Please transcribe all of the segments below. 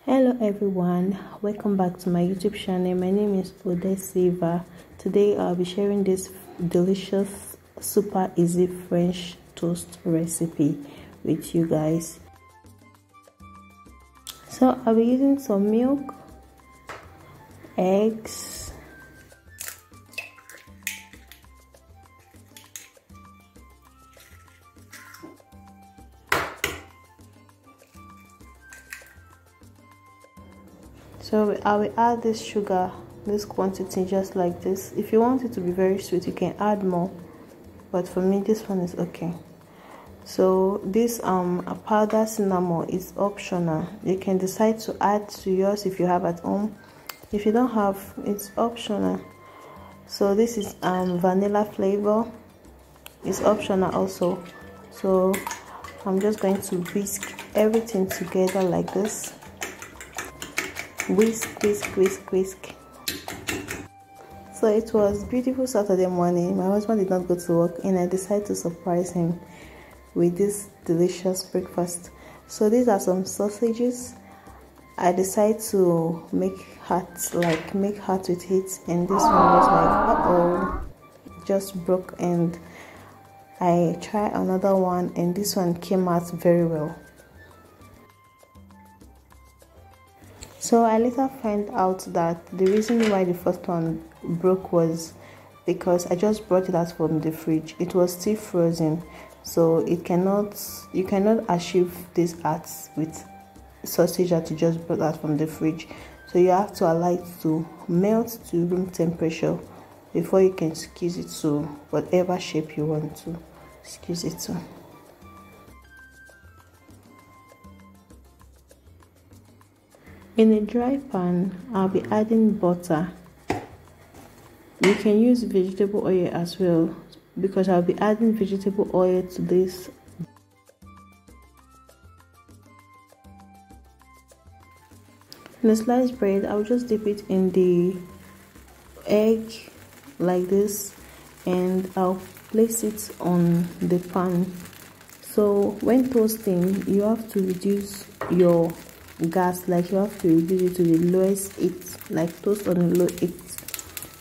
Hello everyone, welcome back to my YouTube channel. My name is Odesiva. Today I'll be sharing this delicious super easy French toast recipe with you guys. So I'll be using some milk, eggs, so I will add this sugar, this quantity, just like this. If you want it to be very sweet, you can add more, but for me this one is okay. So this powdered cinnamon is optional. You can decide to add to yours if you have at home. If you don't have, it's optional. So this is vanilla flavor. It's optional also. So I'm just going to whisk everything together like this. Whisk, whisk, whisk, whisk. So it was beautiful Saturday morning. My husband did not go to work and I decided to surprise him with this delicious breakfast. So these are some sausages. I decided to make hearts with it, and this one was like, uh-oh, just broke, and I tried another one and this one came out very well. So I later found out that the reason why the first one broke was because I just brought it out from the fridge. It was still frozen, so you cannot achieve these arts with sausage that you just brought out from the fridge. So you have to allow it to melt to room temperature before you can squeeze it to whatever shape you want to squeeze it to. In a dry pan, I'll be adding butter. You can use vegetable oil as well, because I'll be adding vegetable oil to this. In the sliced bread, I'll just dip it in the egg like this, and I'll place it on the pan. So when toasting, you have to reduce your gas, like you have to reduce it to the lowest heat, like toast on a low heat.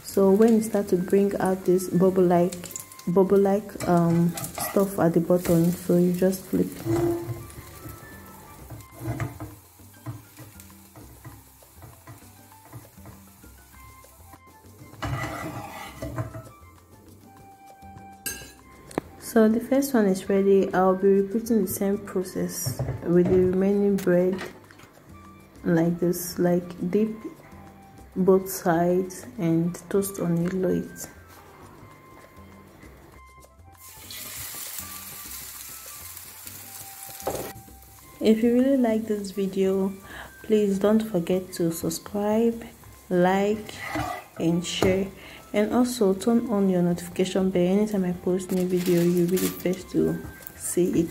So when you start to bring out this bubble like stuff at the bottom, so you just flip. So the first one is ready. I'll be repeating the same process with the remaining bread like this, like dip both sides and toast on a low heat. If you really like this video, please don't forget to subscribe, like and share, and also turn on your notification bell. Anytime I post new video, you'll be the first to see it.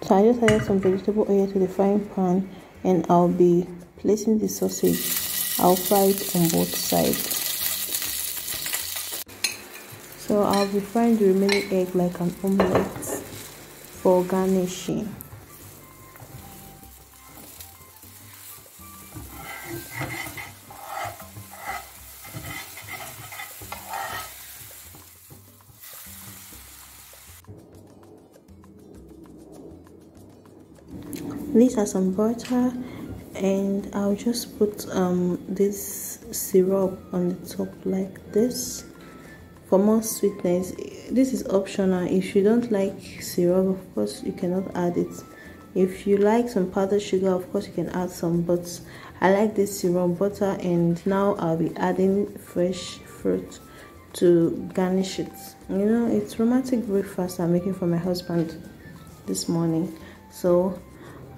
So I just added some vegetable oil to the frying pan, and I'll be placing the sausage. I'll fry it on both sides. So I'll be frying the remaining egg like an omelette for garnishing. These are some butter, and I'll just put this syrup on the top like this for more sweetness. This is optional. If you don't like syrup, of course you cannot add it. If you like some powdered sugar, of course you can add some, but I like this syrup, butter, and now I'll be adding fresh fruit to garnish it. You know, it's romantic breakfast I'm making for my husband this morning, so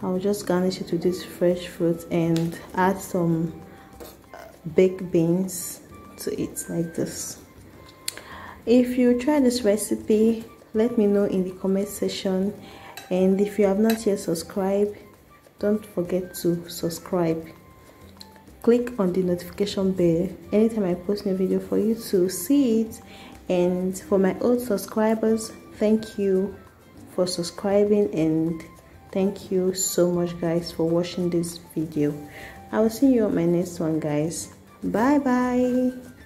I'll just garnish it with this fresh fruit and add some baked beans to it like this. If you try this recipe, let me know in the comment section, And if you have not yet subscribed, don't forget to subscribe. Click on the notification bell anytime I post a video for you to see it. And for my old subscribers, thank you for subscribing, and thank you so much guys for watching this video. I will see you on my next one guys. Bye bye.